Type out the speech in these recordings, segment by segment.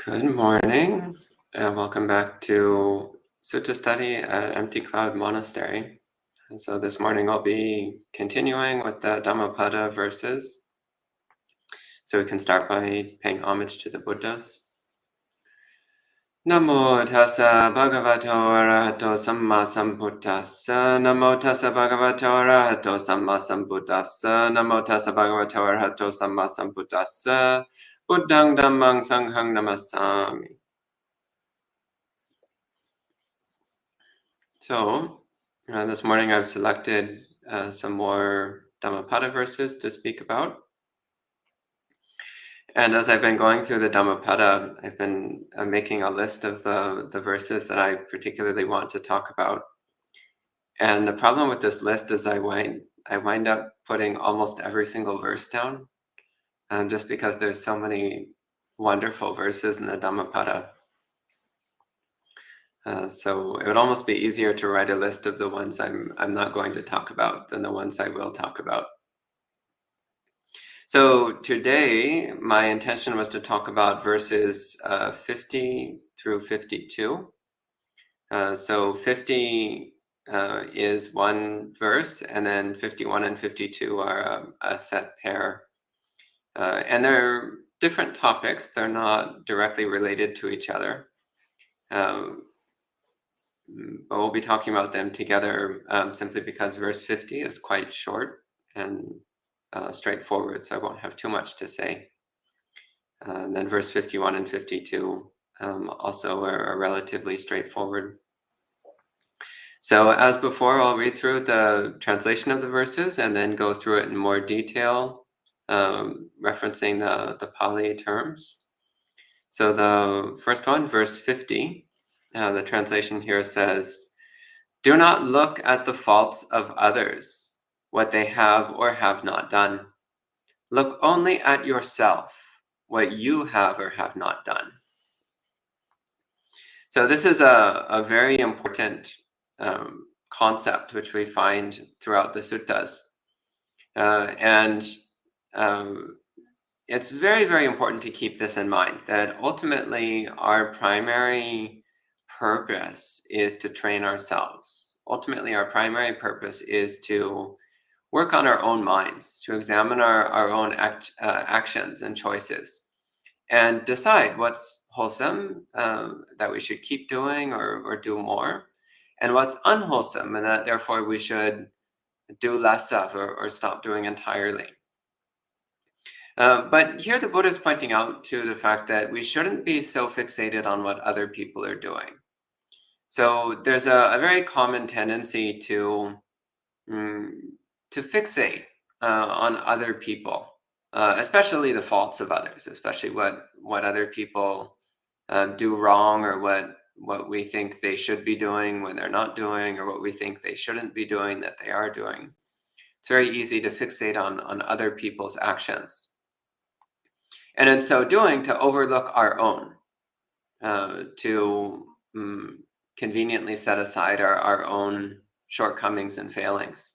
Good morning, and welcome back to Sutta Study at Empty Cloud Monastery. And so this morning I'll be continuing with the Dhammapada verses. So we can start by paying homage to the Buddhas. Namo tassa bhagavato arahato samma sambuddhassa. Namo tassa bhagavato arahato samma sambuddhassa. Namo tassa bhagavato arahato samma sambuddhassa. Buddhang dhammang sanghang namasami. So, this morning I've selected some more Dhammapada verses to speak about. And as I've been going through the Dhammapada, I've been making a list of the verses that I particularly want to talk about. And the problem with this list is I wind up putting almost every single verse down, just because there's so many wonderful verses in the Dhammapada. So it would almost be easier to write a list of the ones I'm not going to talk about than the ones I will talk about. So today, my intention was to talk about verses 50 through 52. So 50 is one verse, and then 51 and 52 are a set pair. And they're different topics. They're not directly related to each other. But we'll be talking about them together simply because verse 50 is quite short and straightforward, so I won't have too much to say. And then verse 51 and 52 also are relatively straightforward. So as before, I'll read through the translation of the verses and then go through it in more detail, referencing the Pali terms. So the first one, verse 50, the translation here says, "Do not look at the faults of others, what they have or have not done. Look only at yourself, what you have or have not done." So this is a very important concept which we find throughout the suttas. And it's very, very important to keep this in mind, that ultimately our primary purpose is to train ourselves. Ultimately, our primary purpose is to work on our own minds, to examine our own actions and choices, and decide what's wholesome that we should keep doing or do more, and what's unwholesome and that therefore we should do less of or stop doing entirely. But here the Buddha is pointing out to the fact that we shouldn't be so fixated on what other people are doing. So there's a very common tendency to fixate on other people, especially the faults of others, especially what other people do wrong, or what we think they should be doing when they're not doing, or what we think they shouldn't be doing that they are doing. It's very easy to fixate on other people's actions. And in so doing, to overlook our own, to conveniently set aside our own shortcomings and failings.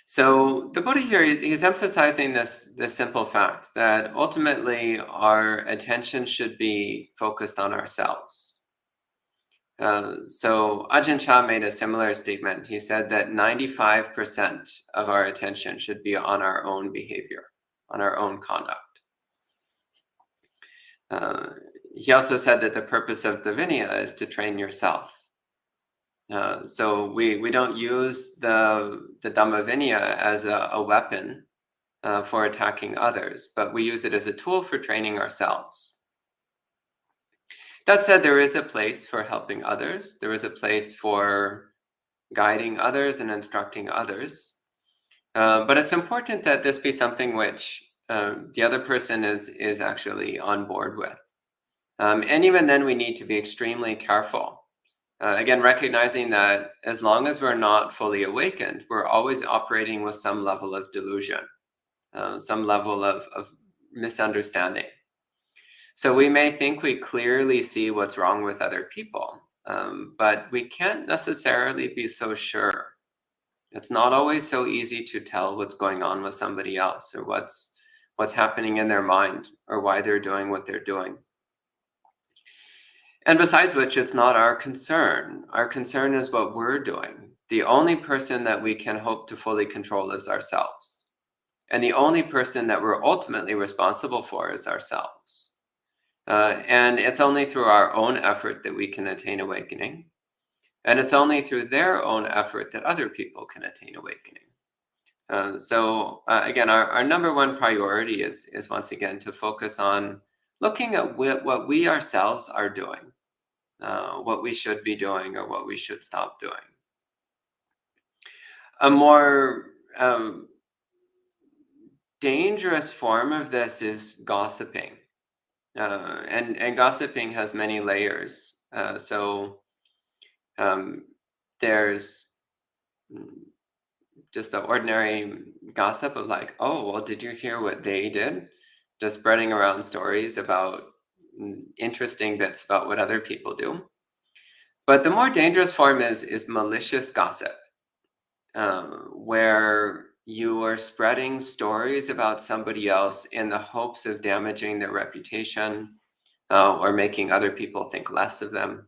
So the Buddha here, he's emphasizing this simple fact that ultimately our attention should be focused on ourselves. So Ajahn Chah made a similar statement. He said that 95% of our attention should be on our own behavior, on our own conduct. He also said that the purpose of the Vinaya is to train yourself. So we don't use the Dhamma Vinaya as a weapon for attacking others, but we use it as a tool for training ourselves. That said, there is a place for helping others. There is a place for guiding others and instructing others. But it's important that this be something which the other person is actually on board with. And even then, we need to be extremely careful. Again, recognizing that as long as we're not fully awakened, we're always operating with some level of delusion, some level of misunderstanding. So we may think we clearly see what's wrong with other people, but we can't necessarily be so sure. It's not always so easy to tell what's going on with somebody else, or what's what's happening in their mind, or why they're doing what they're doing. And besides which, it's not our concern. Our concern is what we're doing. The only person that we can hope to fully control is ourselves. And the only person that we're ultimately responsible for is ourselves. And it's only through our own effort that we can attain awakening. And it's only through their own effort that other people can attain awakening. So again, our number one priority is once again to focus on looking at what we ourselves are doing, what we should be doing, or what we should stop doing. A more dangerous form of this is gossiping. And gossiping has many layers. There's just the ordinary gossip of like, oh, well, did you hear what they did? Just spreading around stories about interesting bits about what other people do. But the more dangerous form is malicious gossip, where you are spreading stories about somebody else in the hopes of damaging their reputation, or making other people think less of them.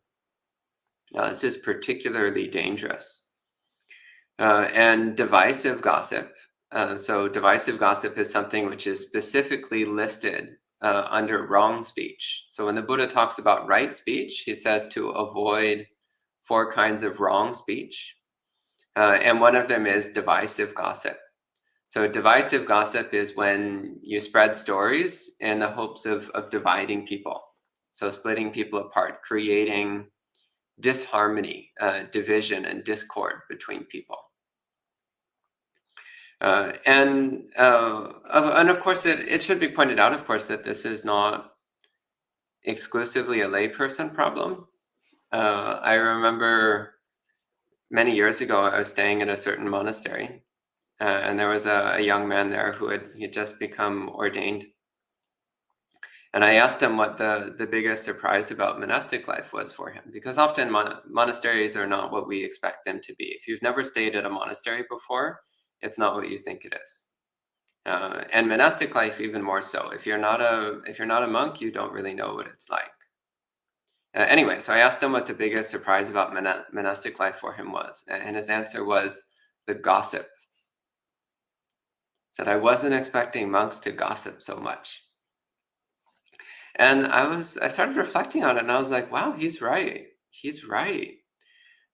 This is particularly dangerous. And divisive gossip. So divisive gossip is something which is specifically listed under wrong speech. So when the Buddha talks about right speech, he says to avoid 4 kinds of wrong speech. And one of them is divisive gossip. So divisive gossip is when you spread stories in the hopes of dividing people. So splitting people apart, creating disharmony, division, and discord between people. And of course, it should be pointed out, of course, that this is not exclusively a layperson problem. I remember many years ago, I was staying in a certain monastery, and there was a young man there who had just become ordained. And I asked him what the biggest surprise about monastic life was for him, because often monasteries are not what we expect them to be. If you've never stayed at a monastery before, it's not what you think it is. And monastic life even more so. If you're not a monk, you don't really know what it's like. Anyway, so I asked him what the biggest surprise about monastic life for him was, and his answer was the gossip. He said, I wasn't expecting monks to gossip so much. And I started reflecting on it, and I was like, wow, he's right. He's right.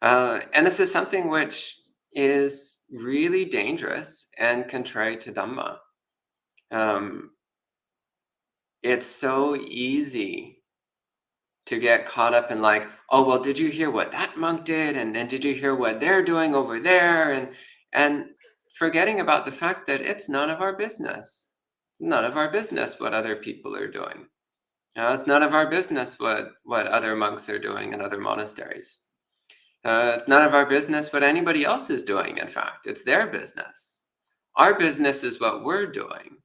And this is something which is really dangerous and contrary to Dhamma. It's so easy to get caught up in like, oh, well, did you hear what that monk did? And did you hear what they're doing over there? And forgetting about the fact that it's none of our business. It's none of our business what other people are doing. It's none of our business what other monks are doing in other monasteries. It's none of our business what anybody else is doing, in fact. It's their business. Our business is what we're doing.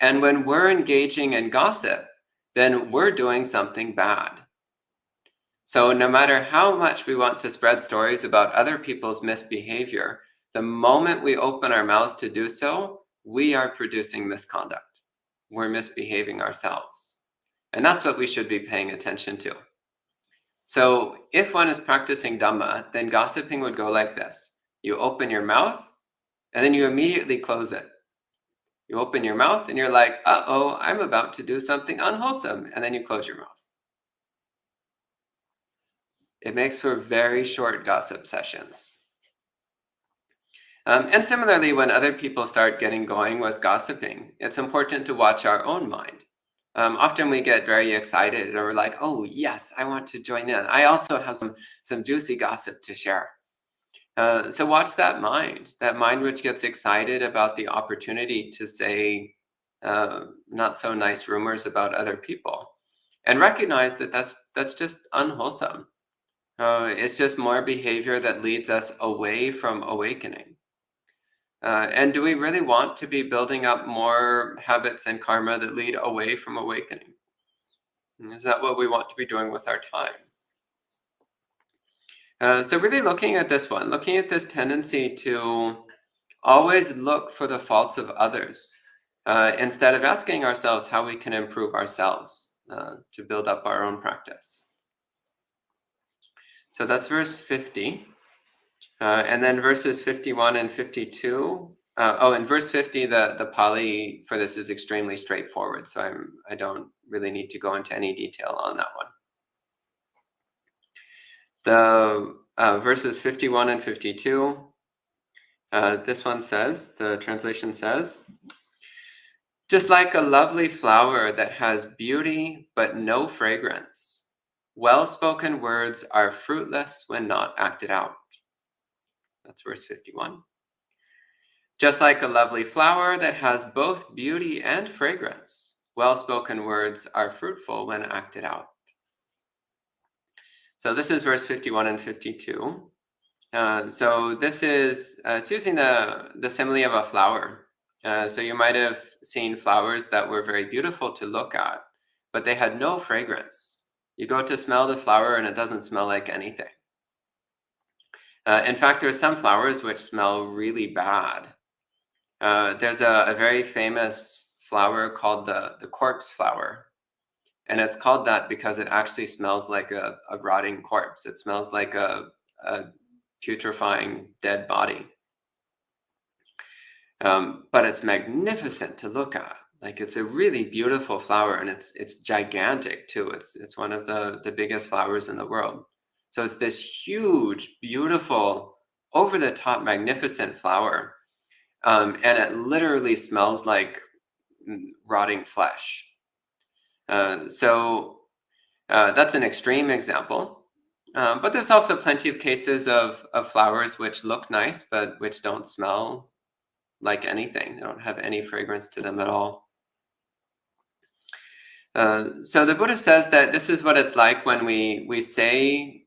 And when we're engaging in gossip, then we're doing something bad. So no matter how much we want to spread stories about other people's misbehavior, the moment we open our mouths to do so, we are producing misconduct. We're misbehaving ourselves. And that's what we should be paying attention to. So if one is practicing Dhamma, then gossiping would go like this. You open your mouth, and then you immediately close it. You open your mouth, and you're like, uh-oh, I'm about to do something unwholesome, and then you close your mouth. It makes for very short gossip sessions. And similarly, when other people start getting going with gossiping, it's important to watch our own mind. Often we get very excited and we're like, oh, yes, I want to join in. I also have some juicy gossip to share. So watch that mind which gets excited about the opportunity to say not so nice rumors about other people, and recognize that that's just unwholesome. It's just more behavior that leads us away from awakening. And do we really want to be building up more habits and karma that lead away from awakening? And is that what we want to be doing with our time? So really looking at this tendency to always look for the faults of others, instead of asking ourselves how we can improve ourselves to build up our own practice. So that's verse 50. And then verses 51 and 52. In verse 50, the Pali for this is extremely straightforward, so I don't really need to go into any detail on that one. The verses 51 and 52, this one says, the translation says, just like a lovely flower that has beauty but no fragrance, well-spoken words are fruitless when not acted out. That's verse 51. Just like a lovely flower that has both beauty and fragrance, well-spoken words are fruitful when acted out. So this is verse 51 and 52. So this is, it's using the simile of a flower. So you might have seen flowers that were very beautiful to look at, but they had no fragrance. You go to smell the flower and it doesn't smell like anything. In fact, there are some flowers which smell really bad. There's a very famous flower called the corpse flower. And it's called that because it actually smells like a rotting corpse. It smells like a putrefying dead body. But it's magnificent to look at. Like, it's a really beautiful flower, and it's gigantic too. It's one of the biggest flowers in the world. So it's this huge, beautiful, over-the-top, magnificent flower. And it literally smells like rotting flesh. So that's an extreme example. But there's also plenty of cases of flowers which look nice, but which don't smell like anything. They don't have any fragrance to them at all. So the Buddha says that this is what it's like when we say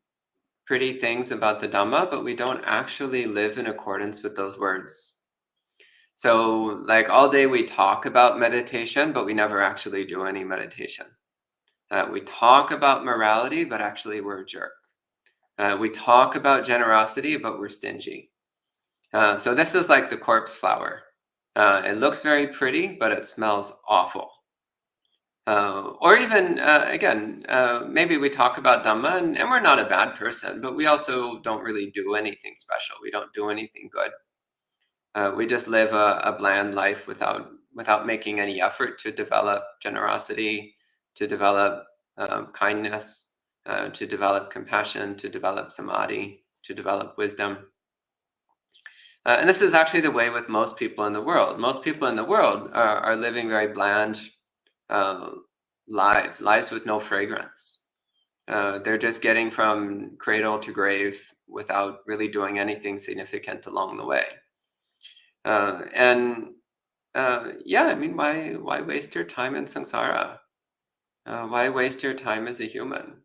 pretty things about the Dhamma, but we don't actually live in accordance with those words. So like all day we talk about meditation, but we never actually do any meditation. We talk about morality, but actually we're a jerk. We talk about generosity, but we're stingy. So this is like the corpse flower. It looks very pretty, but it smells awful. Or even, again, maybe we talk about Dhamma and we're not a bad person, but we also don't really do anything special. We don't do anything good. We just live a bland life without making any effort to develop generosity, to develop kindness, to develop compassion, to develop samadhi, to develop wisdom. And this is actually the way with most people in the world. Most people in the world are living very bland lives with no fragrance. They're just getting from cradle to grave without really doing anything significant along the way. Yeah, I mean, why waste your time in samsara? Why waste your time as a human?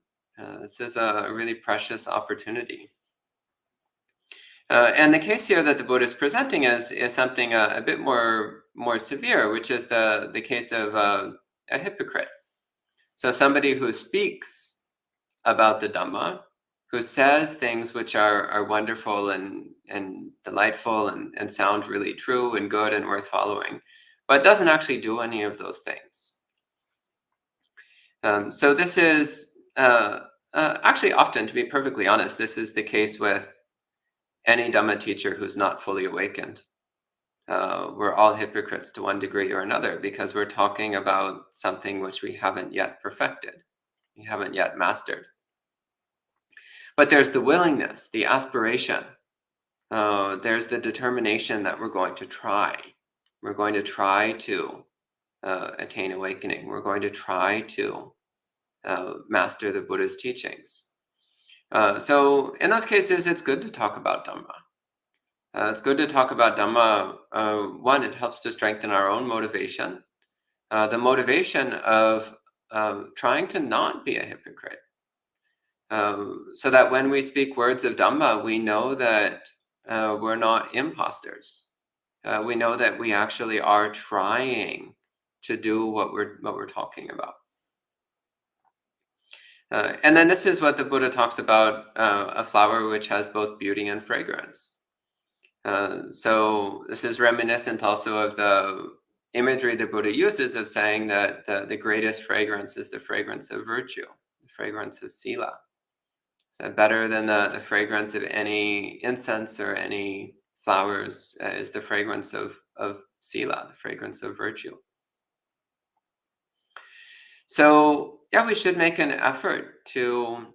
This is a really precious opportunity. And the case here that the Buddha is presenting is something a bit more severe, which is the case of a hypocrite. So somebody who speaks about the Dhamma, who says things which are wonderful and delightful and sound really true and good and worth following, but doesn't actually do any of those things. So this is actually often, to be perfectly honest, this is the case with any Dhamma teacher who's not fully awakened. We're all hypocrites to one degree or another because we're talking about something which we haven't yet perfected, we haven't yet mastered. But there's the willingness, the aspiration. There's the determination that we're going to try. We're going to try to attain awakening. We're going to try to master the Buddha's teachings. So in those cases, it's good to talk about Dhamma. It's good to talk about Dhamma. One, it helps to strengthen our own motivation. The motivation of trying to not be a hypocrite. So that when we speak words of Dhamma, we know that we're not imposters. We know that we actually are trying to do what we're talking about. And then this is what the Buddha talks about, a flower which has both beauty and fragrance. So this is reminiscent also of the imagery the Buddha uses of saying that the greatest fragrance is the fragrance of virtue, the fragrance of sila. So better than the fragrance of any incense or any flowers is the fragrance of sila, the fragrance of virtue. So yeah, we should make an effort to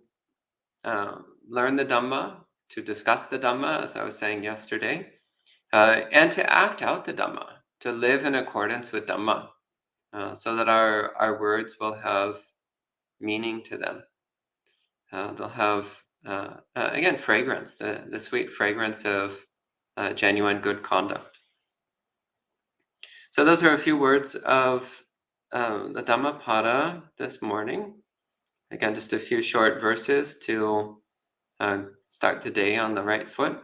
learn the Dhamma, to discuss the Dhamma, as I was saying yesterday, and to act out the Dhamma, to live in accordance with Dhamma, so that our words will have meaning to them. They'll have, again, fragrance, the sweet fragrance of genuine good conduct. So those are a few words of the Dhammapada this morning. Again, just a few short verses to start the day on the right foot.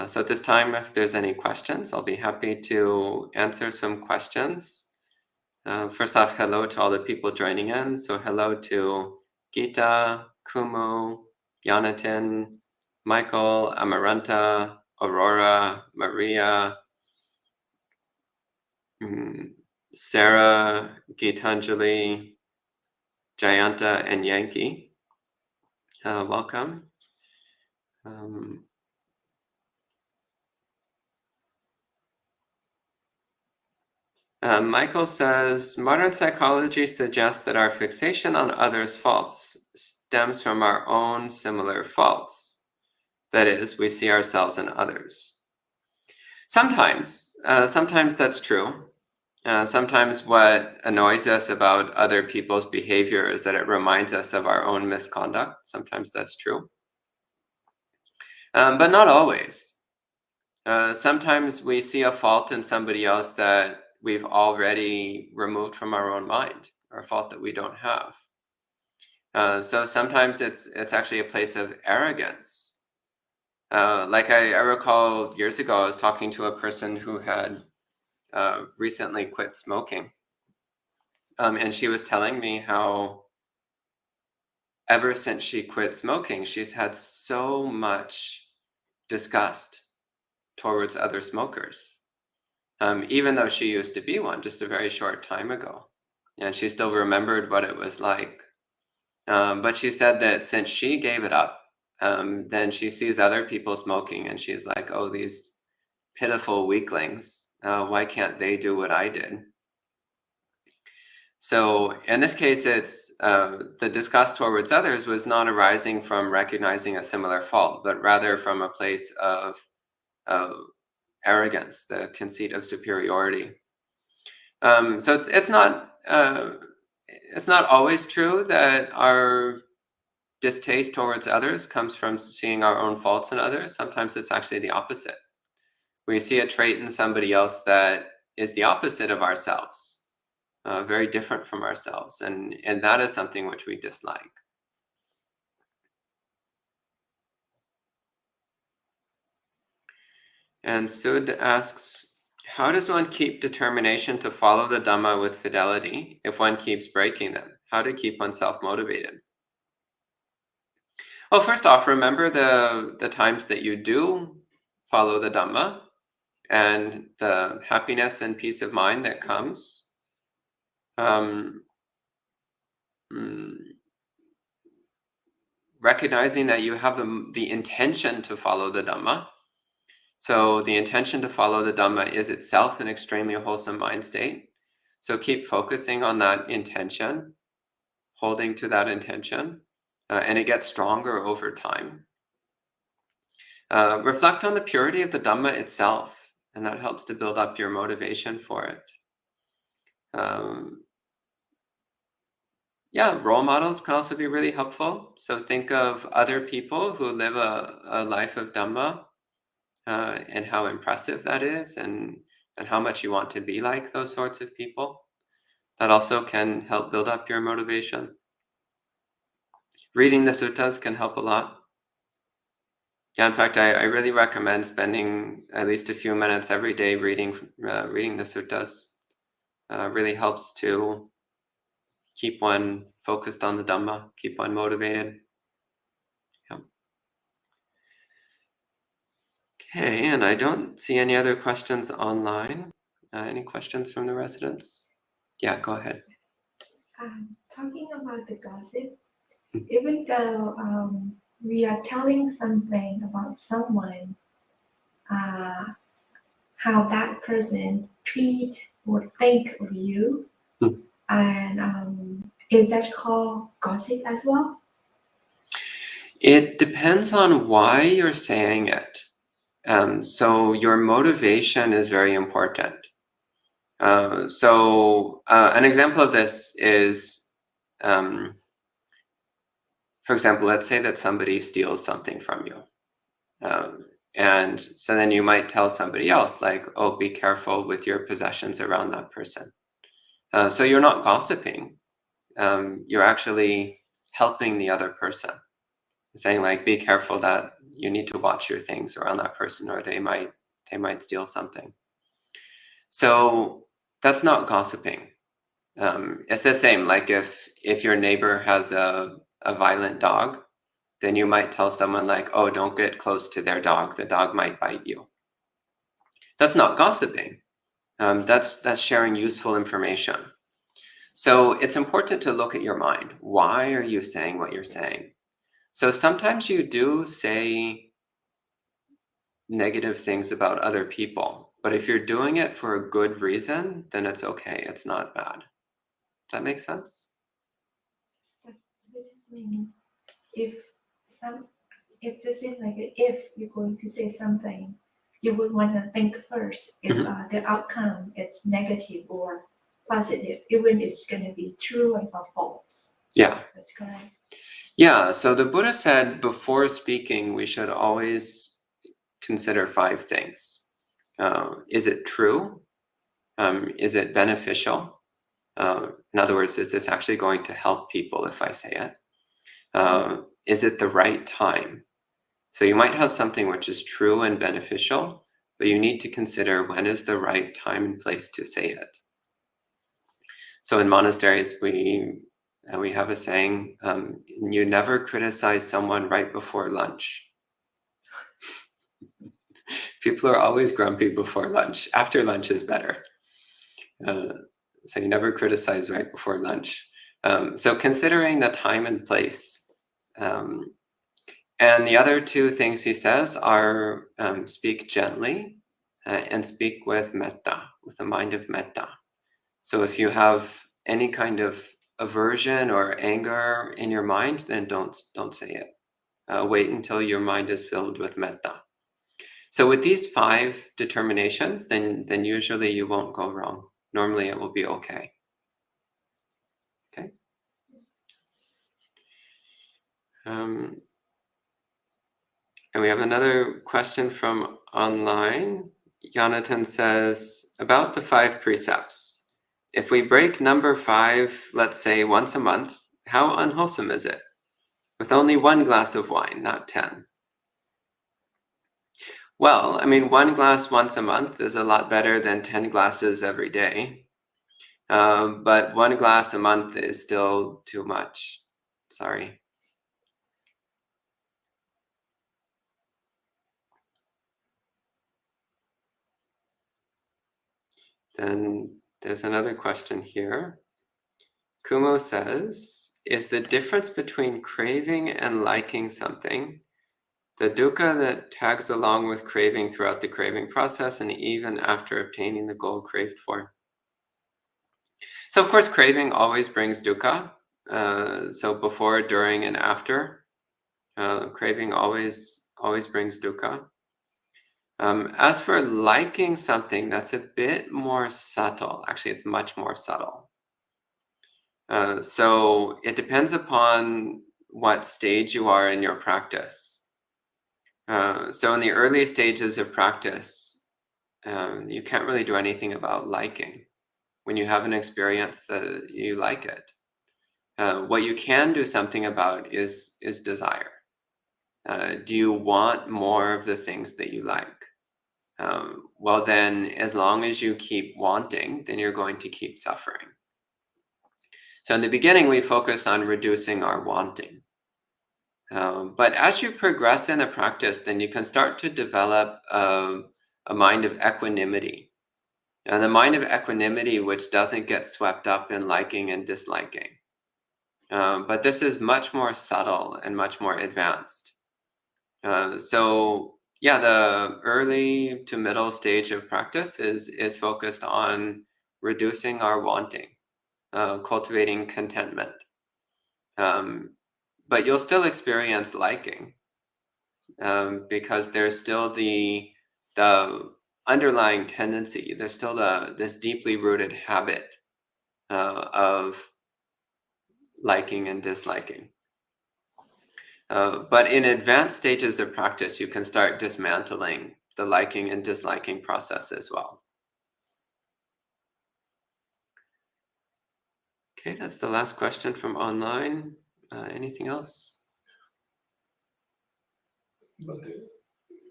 So at this time, if there's any questions, I'll be happy to answer some questions. First off, hello to all the people joining in. So hello to Gita, Kumu, Yanatin, Michael, Amaranta, Aurora, Maria, Sarah, Gitanjali, Jayanta, and Yankee. Welcome. Michael says, modern psychology suggests that our fixation on others' faults stems from our own similar faults. That is, we see ourselves in others. Sometimes that's true. Sometimes what annoys us about other people's behavior is that it reminds us of our own misconduct. Sometimes that's true. But not always. Sometimes we see a fault in somebody else that we've already removed from our own mind, or a fault that we don't have. So sometimes it's actually a place of arrogance. Like I recall years ago, I was talking to a person who had recently quit smoking. And she was telling me how ever since she quit smoking, she's had so much disgust towards other smokers. Even though she used to be one just a very short time ago. And she still remembered what it was like. But she said that since she gave it up, then she sees other people smoking and she's like, oh, these pitiful weaklings, why can't they do what I did? So in this case, it's the disgust towards others was not arising from recognizing a similar fault, but rather from a place of arrogance, the conceit of superiority. So it's not always true that our distaste towards others comes from seeing our own faults in others. Sometimes it's actually the opposite. We see a trait in somebody else that is the opposite of ourselves, very different from ourselves, and that is something which we dislike. And Sud asks, how does one keep determination to follow the Dhamma with fidelity if one keeps breaking them? How to keep oneself motivated? Well, first off, remember the times that you do follow the Dhamma and the happiness and peace of mind that comes. Recognizing that you have the intention to follow the Dhamma. So the intention to follow the Dhamma is itself an extremely wholesome mind state. So keep focusing on that intention, holding to that intention, and it gets stronger over time. Reflect on the purity of the Dhamma itself, and that helps to build up your motivation for it. Role models can also be really helpful. So think of other people who live a life of Dhamma, and how impressive that is, and how much you want to be like those sorts of people. That also can help build up your motivation. Reading the suttas can help a lot. Yeah, in fact, I really recommend spending at least a few minutes every day reading the suttas. Really helps to keep one focused on the Dhamma, keep one motivated. Yeah. Okay, and I don't see any other questions online. Any questions from the residents? Yeah, go ahead. Talking about the gossip, even though we are telling something about someone, how that person treat or think of you, and is that called gossip as well? It depends on why you're saying it. So your motivation is very important. So an example of this is, for example, let's say that somebody steals something from you. And so then you might tell somebody else, like, oh, be careful with your possessions around that person. So you're not gossiping. You're actually helping the other person. Saying, like, be careful that you need to watch your things around that person, or they might steal something. So that's not gossiping. It's the same, like if your neighbor has a violent dog, then you might tell someone, like, oh, don't get close to their dog. The dog might bite you. That's not gossiping. That's sharing useful information. So it's important to look at your mind. Why are you saying what you're saying? So sometimes you do say negative things about other people, but if you're doing it for a good reason, then it's okay. It's not bad. Does that make sense? That just means it's the same like if you're going to say something, you would want to think first if the outcome is negative or positive, even it's going to be true or false. Yeah. That's correct. Yeah, so the Buddha said before speaking, we should always consider 5 things. Is it true? Is it beneficial? In other words, is this actually going to help people if I say it? Is it the right time? So you might have something which is true and beneficial, but you need to consider when is the right time and place to say it. So in monasteries, we have a saying, you never criticize someone right before lunch. People are always grumpy before lunch. After lunch is better. So you never criticize right before lunch. So considering the time and place. And the other 2 things he says are speak gently and speak with metta, with a mind of metta. So if you have any kind of aversion or anger in your mind, then don't say it. Wait until your mind is filled with metta. So with these 5 determinations, then usually you won't go wrong. Normally it will be okay. Okay. And we have another question from online. Jonathan says, about the 5 precepts, if we break number 5, let's say once a month, how unwholesome is it? With only 1 glass of wine, not 10. Well, I mean, 1 glass once a month is a lot better than 10 glasses every day. But 1 glass a month is still too much. Sorry. Then there's another question here. Kumo says, is the difference between craving and liking something the dukkha that tags along with craving throughout the craving process and even after obtaining the goal craved for? So of course, craving always brings dukkha. So before, during, and after, craving always brings dukkha. As for liking something, that's a bit more subtle. Actually, it's much more subtle. So it depends upon what stage you are in your practice. So in the early stages of practice, you can't really do anything about liking. When you have an experience that you like it, what you can do something about is desire. Do you want more of the things that you like? Well, then, as long as you keep wanting, then you're going to keep suffering. So in the beginning, we focus on reducing our wanting. But as you progress in the practice, then you can start to develop a mind of equanimity. And the mind of equanimity, which doesn't get swept up in liking and disliking. But this is much more subtle and much more advanced. So yeah, the early to middle stage of practice is focused on reducing our wanting, cultivating contentment. But you'll still experience liking, because there's still the underlying tendency. There's still this deeply rooted habit of liking and disliking. But in advanced stages of practice, you can start dismantling the liking and disliking process as well. Okay, that's the last question from online. Anything else? But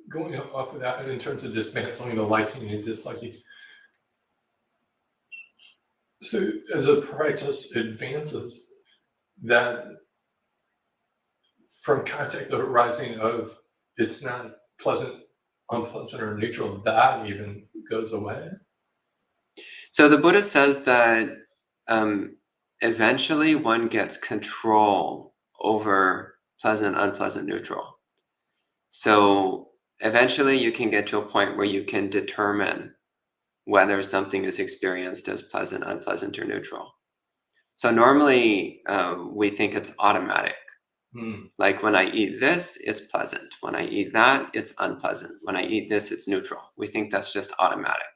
going off of that, in terms of dismantling the liking and disliking, so as a practice advances, that from contact arising of it's not pleasant, unpleasant, or neutral, that even goes away. So the Buddha says that eventually one gets control over pleasant, unpleasant, neutral. So eventually you can get to a point where you can determine whether something is experienced as pleasant, unpleasant, or neutral. So normally we think it's automatic. Like when I eat this, it's pleasant. When I eat that, it's unpleasant. When I eat this, it's neutral. We think that's just automatic.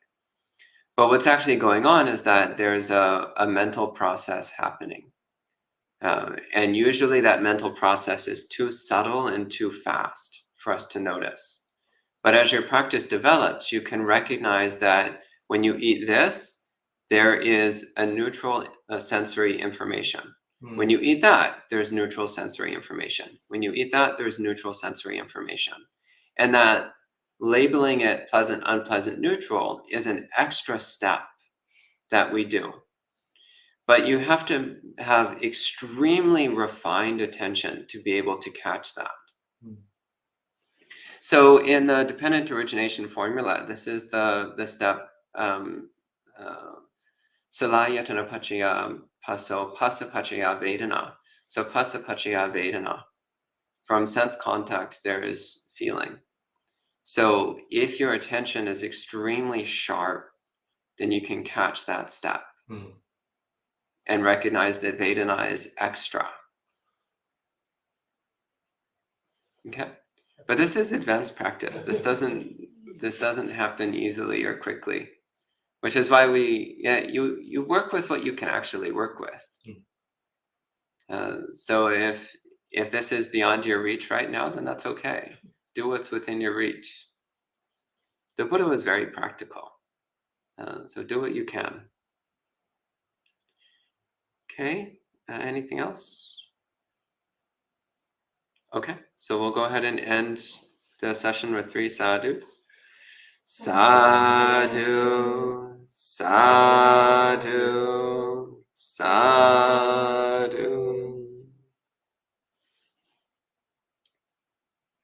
But what's actually going on is that there's a mental process happening. And usually that mental process is too subtle and too fast for us to notice. But as your practice develops, you can recognize that when you eat this, there is a neutral sensory information. When you eat that, there's neutral sensory information. When you eat that, there's neutral sensory information. And that labeling it pleasant, unpleasant, neutral is an extra step that we do. But you have to have extremely refined attention to be able to catch that. So in the dependent origination formula, this is the step Salayatana Pachaya Paso Pasa Pachaya Vedana. So Pasa Pachaya Vedana. From sense contact, there is feeling. So if your attention is extremely sharp, then you can catch that step and recognize that Vedana is extra. Okay, but this is advanced practice. This doesn't happen easily or quickly, which is why you work with what you can actually work with. So if this is beyond your reach right now, then that's okay. Do what's within your reach. The Buddha was very practical. So do what you can. Okay, anything else? Okay, so we'll go ahead and end the session with 3 sadhus. Sadhu.